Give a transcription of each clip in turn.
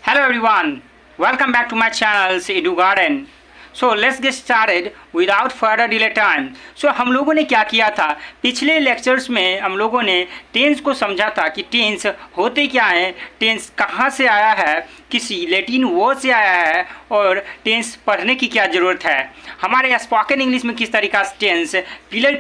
Hello everyone, welcome back to my channel Edu Garden. So let's get started without further delay time. So हम लोगों ने क्या किया था, पिछले लेक्चर्स में हम लोगों ने टेंस को समझा था कि टेंस होते क्या हैं, टेंस कहाँ से आया है, किसी लैटिन वर्ड से आया है और टेंस पढ़ने की क्या ज़रूरत है, हमारे स्पोकन इंग्लिश में किस तरीका से टेंस पिलर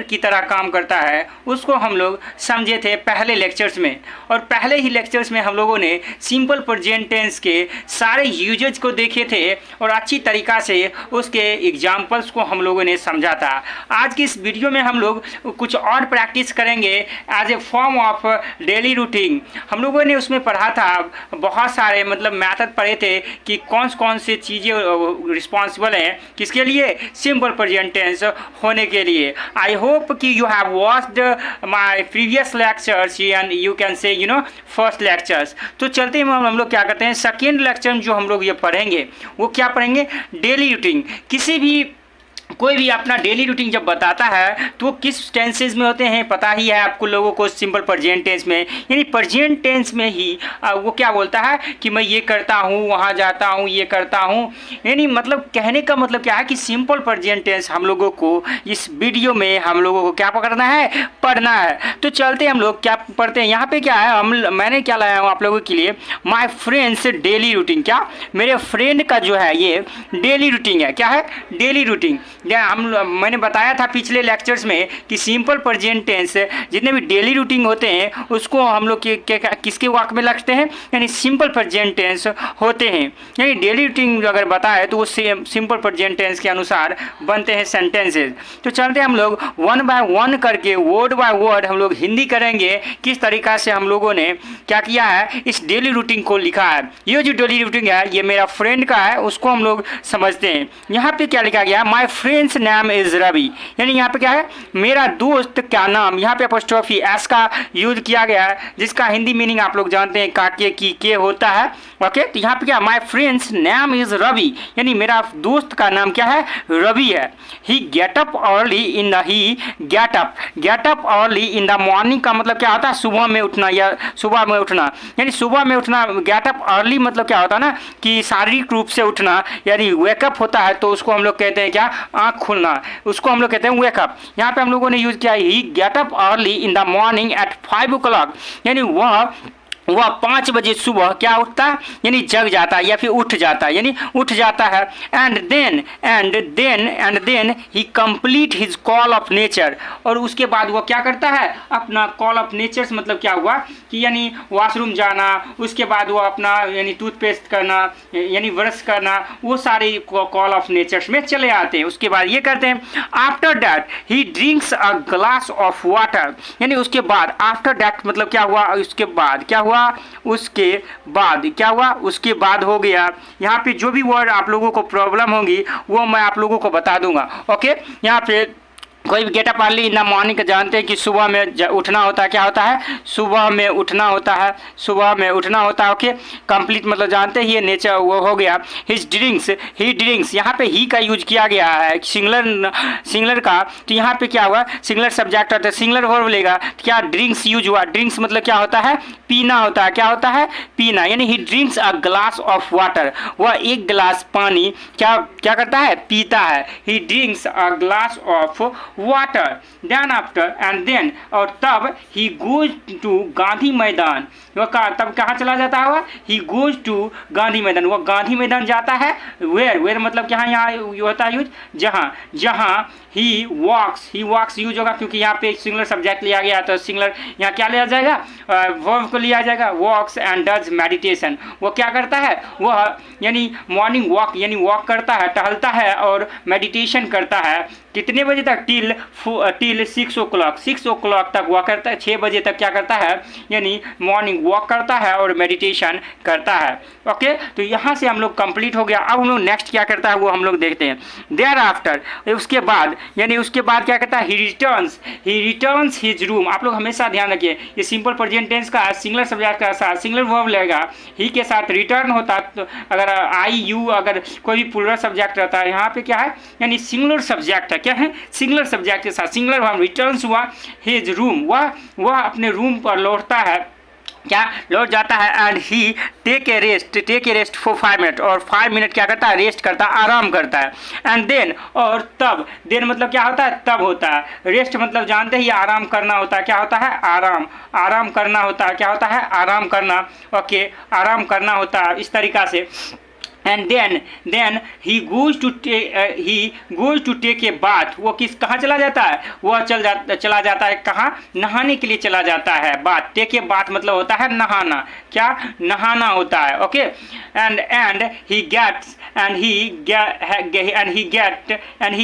की तरह काम करता है, उसको हम लोग समझे थे पहले लेक्चर्स में। और पहले ही लेक्चर्स में हम लोगों ने सिंपल प्रेजेंट टेंस के सारे यूजेज को देखे थे और अच्छी तरीका से उसके एग्जाम्पल्स को हम लोगों ने समझा था। आज की इस वीडियो में हम लोग कुछ और प्रैक्टिस करेंगे as a form of daily routine. हम लोगों ने उसमें पढ़ा था, बहुत सारे मैथड पढ़े थे कि कौन से चीज़ें रिस्पॉन्सिबल हैं किसके लिए, सिंपल प्रेजेंट टेंस होने के लिए। आई होप कि you have watched my previous lectures and you can say first lectures. तो चलते हैं हम लोग क्या करते हैं, सेकेंड लेक्चर में जो हम लोग ये पढ़ेंगे वो क्या पढ़ेंगे, डेली रूटीन। कोई भी अपना डेली रूटीन जब बताता है तो वो किस टेंसेज में होते हैं पता ही है आपको लोगों को, सिंपल प्रेजेंट टेंस में। यानी प्रेजेंट टेंस में ही वो क्या बोलता है कि मैं ये करता हूँ, वहाँ जाता हूँ, ये करता हूँ। यानी कहने का मतलब क्या है कि सिंपल प्रेजेंट टेंस हम लोगों को इस वीडियो में हम लोगों को क्या पकड़ना है, पढ़ना है। तो चलते हम लोग क्या पढ़ते हैं। यहाँ पे क्या है, मैंने क्या लाया हूँ आप लोगों के लिए, माई फ्रेंड्स डेली रूटीन। क्या मेरे फ्रेंड का जो है ये डेली रूटीन है, क्या है, डेली रूटीन। मैंने बताया था पिछले लेक्चर्स में कि सिंपल प्रेजेंट टेंस जितने भी डेली रूटीन होते हैं उसको हम लोग किसके वाक में लगते हैं, यानी सिंपल प्रेजेंट टेंस होते हैं। यानी डेली रूटीन अगर बताए तो वो सिंपल प्रेजेंट टेंस के अनुसार बनते हैं सेंटेंसेस। तो चलते हम लोग वन बाय वन करके वर्ड बाय वर्ड हम लोग हिंदी करेंगे, किस तरीका से हम लोगों ने क्या किया है, इस डेली रूटीन को लिखा है। ये जो डेली रूटीन है ये मेरा फ्रेंड का है, उसको हम लोग समझते हैं। यहाँ पे क्या लिखा गया है, my friends name is Ravi. यानी यहाँ पे क्या है, मेरा दोस्त का नाम, यहाँ पे अपोस्ट्रोफी एस का यूज किया गया है, जिसका हिंदी मीनिंग आप लोग जानते हैं काके की के होता है। ओके, तो यहाँ पे क्या, my friends name is Ravi, यानी मेरा दोस्त का नाम क्या है, रवि है। He get up early in the get up early in the morning का मतलब क्या होता है, सुबह में उठना या सुबह में उठना। यानी सुबह में उठना, गेट अप अर्ली मतलब क्या होता है ना कि शारीरिक रूप से उठना, यानी वेकअप होता है तो उसको हम लोग कहते हैं क्या, आँख खुलना, उसको हम लोग कहते हैं वेकअप। यहाँ पे हम लोगों ने यूज किया he get up early in the morning at 5 o'clock। यानी वह 5 बजे सुबह क्या उठता है, यानी जग जाता है या फिर उठ जाता है, यानी उठ जाता है। And then he complete his call of nature. और उसके बाद वह क्या करता है, अपना कॉल ऑफ नेचर मतलब क्या हुआ कि यानी वॉशरूम जाना, उसके बाद वो अपना यानी टूथपेस्ट करना, यानी ब्रश करना, वो सारे कॉल ऑफ नेचर्स में चले आते हैं। उसके बाद ये करते हैं, after that he drinks a glass of water. यानी उसके बाद, आफ्टर दैट मतलब क्या हुआ, उसके बाद क्या हुआ, उसके बाद हो गया। यहाँ पे जो भी वर्ड आप लोगों को प्रॉब्लम होगी वो मैं आप लोगों को बता दूंगा। ओके, यहाँ पे कोई भी gate up early in the morning जानते हैं कि सुबह में उठना होता है, क्या होता है, सुबह में उठना होता है। ओके, कंप्लीट मतलब जानते ही, ये नेचर वो हो गया। ही ड्रिंक्स, यहाँ पे ही का यूज किया गया है सिंगलर का, तो यहाँ पे क्या हुआ, सिंगलर सब्जेक्ट होता है, सिंगलर वर्ब लेगा, क्या ड्रिंक्स यूज हुआ। ड्रिंक्स मतलब क्या होता है, पीना होता है, क्या होता है, पीना। यानी he drinks a glass of water, वह एक गिलास पानी क्या करता है, पीता है। He drinks a glass of water. Then after and then, और तब ही गोज टू गांधी मैदान। वह तब कहाँ चला जाता है, ही गोज टू गांधी मैदान, वह गांधी मैदान जाता है। वेयर मतलब क्या, यहाँ होता है यूज, जहाँ ही वॉक्स यूज होगा, क्योंकि यहाँ पे सिंगलर सब्जेक्ट लिया गया तो सिंगलर यहाँ क्या लिया जाएगा, वर्ब को लिया जाएगा। वॉक्स एंड डज मेडिटेशन, वो क्या करता है, वह यानी मॉर्निंग वॉक, यानी वॉक करता है, टहलता है और मेडिटेशन करता है। कितने बजे तक, टिल 6 o'clock तक वॉक करता है, 6 बजे तक क्या करता है, यानी मॉर्निंग वॉक करता है और मेडिटेशन करता है। ओके, तो यहाँ से हम लोग कंप्लीट हो गया। अब हम लोग नेक्स्ट क्या करता है वो हम लोग देखते हैं। देयर आफ्टर, उसके बाद क्या करता है, ही रिटर्न्स हिज रूम। आप लोग हमेशा ध्यान रखिए, ये सिंपल प्रेजेंट टेंस का सिंगलर सब्जेक्ट का साथ सिंगलर वर्ब लगेगा, ही के साथ रिटर्न होता, तो अगर आई यू अगर कोई भी प्लूरल सब्जेक्ट रहता है, यहाँ पे क्या है, यानी सिंगुलर सब्जेक्ट है, क्या है, सिंगुलर सब्जेक्ट के साथ सिंगुलर वर्ब, रिटर्न्स हुआ हिज रूम, वह अपने रूम पर लौटता है। क्या लौट जाता है and he take a rest for 5 minute, और 5 मिनट क्या करता है, रेस्ट करता है, आराम करता है। एंड देन, और तब, देन मतलब क्या होता है, तब होता है। रेस्ट मतलब जानते ही आराम करना होता है, क्या होता है, आराम, आराम करना होता है, क्या होता है, आराम करना। ओके, आराम करना होता है इस तरीक़ा से। And then he goes to take a bath, वो किस कहाँ चला जाता है, वह चला जाता है कहाँ, नहाने के लिए चला जाता है। बाथ, टेक ए बाथ मतलब होता है नहाना, क्या, नहाना होता है। ओके, एंड ही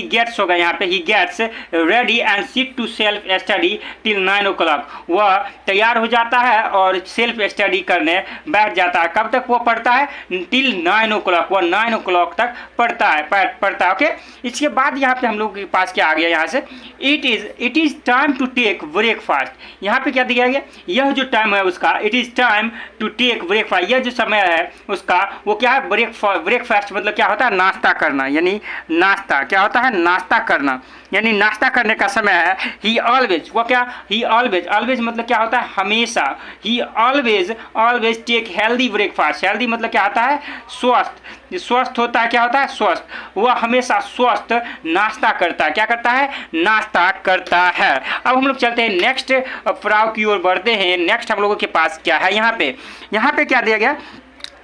गेट्स होगा यहाँ पे, he gets ready and sit to self study till 9 o'clock, वह तैयार हो जाता है और सेल्फ स्टडी करने बैठ जाता है। कब तक वो पढ़ता है, टिल 9 o'clock, वो 9 o'clock तक पढ़ता है। ओके, इसके बाद यहाँ पे हम लोग के पास क्या आ गया, यहाँ से it is time to take breakfast. यहाँ पे क्या दिया गया, यह जो टाइम है उसका, it is time to take breakfast, यह जो समय है उसका, वो क्या है, ब्रेकफास्ट मतलब क्या होता है, नाश्ता करना, यानी नाश्ता, क्या होता है, नाश्ता करना, यानी नाश्ता करने का समय है। ही ऑलवेज, वो क्या, ही ऑलवेज मतलब क्या होता है, हमेशा। He always take healthy breakfast, healthy मतलब क्या आता है, स्वस्थ होता है, क्या होता है, स्वस्थ, वह हमेशा स्वस्थ नाश्ता करता है, क्या करता है, नाश्ता करता है। अब हम लोग चलते हैं नेक्स्ट पड़ाव की ओर बढ़ते हैं। नेक्स्ट हम लोगों के पास क्या है, यहाँ पे क्या दिया गया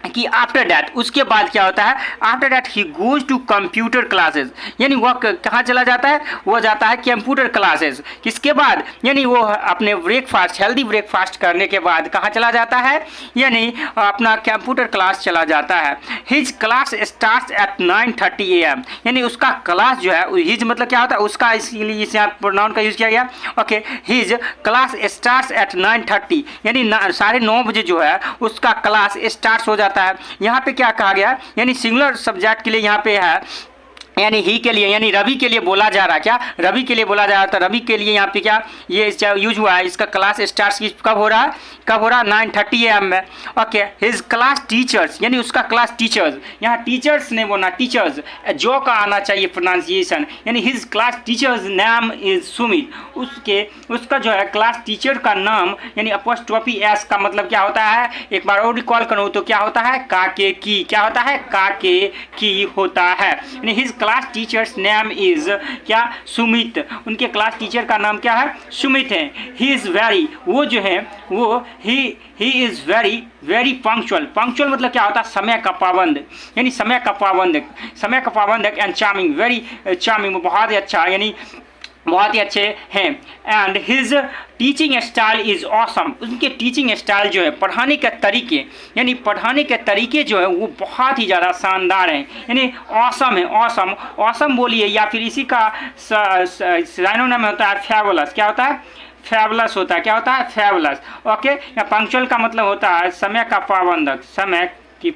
कि आफ्टर डैट, उसके बाद क्या होता है, after that he goes to computer classes, यानी वह कहाँ चला जाता है, वह जाता है कंप्यूटर क्लासेस। किसके बाद, यानी वो अपने ब्रेकफास्ट, हेल्दी ब्रेकफास्ट करने के बाद कहाँ चला जाता है, यानी अपना कंप्यूटर क्लास चला जाता है। His class starts at 9:30 AM, यानी उसका क्लास जो है, हिज मतलब क्या होता है, उसका, इसलिए इस यहाँ प्रोनाउन का यूज किया गया। Okay, his class starts at 9:30, यानी 9:30 बजे जो है उसका क्लास स्टार्ट हो जाता है। यहाँ पे क्या कहा गया, यानी सिंगुलर सब्जेक्ट के लिए यहाँ पे है, यानी ही के लिए, यानी रवि के लिए बोला जा रहा है, क्या, रवि के लिए बोला जा रहा था, रवि के लिए यहाँ पे क्या ये यूज हुआ है। इसका क्लास स्टार्ट कब हो रहा है, 9:30 AM में। ओके, हिज क्लास टीचर्स, यानी उसका क्लास टीचर्स, यहाँ टीचर्स ने बोलना, टीचर्स जो का आना चाहिए प्रोनाउंसिएशन, यानी हिज क्लास टीचर्स नाम इज सुमित, उसका जो है क्लास टीचर का नाम, यानी अपॉस्ट्रोफी एस का मतलब क्या होता है, एक बार और रिकॉल करूँ तो क्या होता है, काके की, क्या होता है, काके की होता है। यानी his class teachers name is क्या, सुमित, उनके क्लास टीचर का नाम क्या है, सुमित है। ही इज़ वेरी, वो जो है वो ही इज़ वेरी पंक्चुअल मतलब क्या होता है, समय का पाबंद, यानी समय का पाबंद एंड चार्मिंग, वेरी चार्मिंग, बहुत ही अच्छा, यानी बहुत ही अच्छे हैं। And his teaching style is awesome, उनके टीचिंग स्टाइल जो है, पढ़ाने के तरीके, यानी पढ़ाने के तरीके जो है वो बहुत ही ज़्यादा शानदार हैं, यानी ऑसम है। ऑसम बोलिए, या फिर इसी का साइनोनिम होता है फैबुलस, क्या होता है, फैबुलस होता है, क्या होता है, फैबुलस। ओके, या पंक्चुअल का मतलब होता है समय का पाबंदक, समय की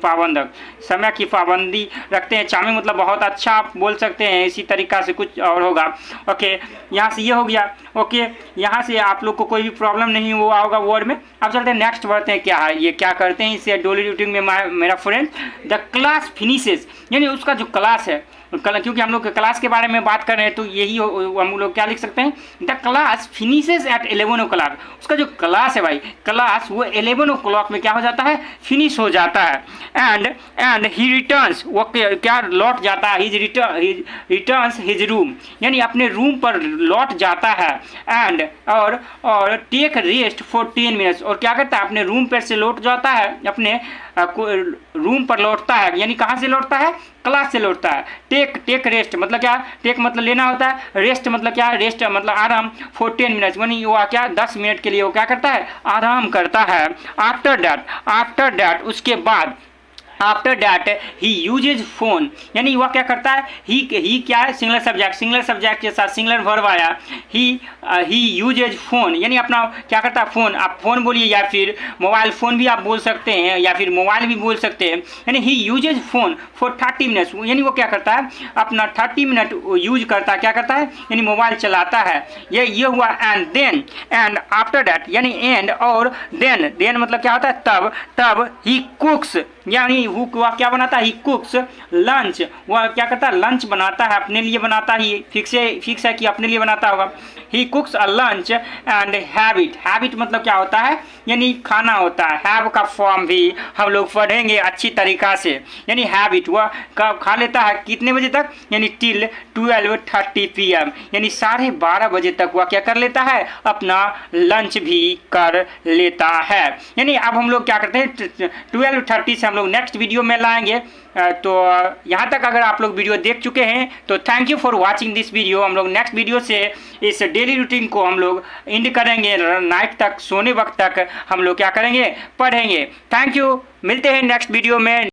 पाबंदी रखते हैं। चार्मिंग मतलब बहुत अच्छा आप बोल सकते हैं, इसी तरीक़ा से कुछ और होगा। ओके, यहाँ से ये हो गया। ओके, यहाँ से आप लोग को कोई भी प्रॉब्लम नहीं हुआ होगा वर्ड में। अब चलते हैं नेक्स्ट, बढ़ते हैं क्या है, ये क्या करते हैं इसे डेली रूटीन में मेरा फ्रेंड। द क्लास फिनिशेस, यानी उसका जो क्लास है, क्योंकि हम लोग क्लास के बारे में बात कर रहे हैं तो यही हम लोग क्या लिख सकते हैं, the class finishes eight 11 o'clock, उसका जो क्लास है भाई, क्लास वो 11 o'clock में क्या हो जाता है, फिनिश हो जाता है। एंड ही रिटर्न्स, वो क्या लौट जाता है, रिटर्न्स हिज रूम, यानी अपने रूम पर लौट जाता है। एंड और टेक रेस्ट फॉर 10 minutes, और क्या करता है, अपने रूम पर से लौट जाता है, अपने रूम पर लौटता है, यानी कहाँ से लौटता है, क्लास से लौटता है। टेक रेस्ट मतलब क्या, टेक मतलब लेना होता है, रेस्ट मतलब क्या, रेस्ट मतलब आराम, फॉर 10 minutes, यानी वो क्या 10 मिनट के लिए वो क्या करता है, आराम करता है। आफ्टर दैट उसके बाद, after that he uses phone, यानी वह क्या करता है, ही क्या है, सिंगलर सब्जेक्ट के साथ सिंगलर वर्ब आया, ही यूजेज फोन, यानी अपना क्या करता है, फ़ोन, आप फ़ोन बोलिए या फिर मोबाइल फ़ोन भी आप बोल सकते हैं, या फिर मोबाइल भी बोल सकते हैं, यानी ही यूजेज फोन फॉर 30 minutes, यानी वो क्या करता है, अपना 30 मिनट यूज करता है, क्या करता है, यानी मोबाइल चलाता है। ये हुआ। एंड आफ्टर डैट, यानी एंड और देन मतलब क्या होता है, तब ही कुक्स, यानी वह क्या बनाता है, ही कुक्स लंच, वह क्या करता है, लंच बनाता है, अपने लिए बनाता ही, फिक्स है कि अपने लिए बनाता होगा। He cooks a lunch and habit. Habit मतलब क्या होता है, यानी खाना होता है। हैव का फॉर्म भी हम लोग पढ़ेंगे अच्छी तरीका से। यानी हैबिट वह खा लेता है कितने बजे तक, यानी टिल 12:30 PM, यानी 12:30 बजे तक वह क्या कर लेता है, अपना लंच भी कर लेता है। यानी अब हम लोग क्या करते हैं, 12:30 से हम लोग नेक्स्ट वीडियो में लाएंगे। तो यहाँ तक अगर आप लोग वीडियो देख चुके हैं तो thank you for watching this video. हम लोग नेक्स्ट वीडियो से इस डेली रूटीन को हम लोग एंड करेंगे, नाइट तक सोने वक्त तक हम लोग क्या करेंगे, पढ़ेंगे। थैंक यू, मिलते हैं नेक्स्ट वीडियो में।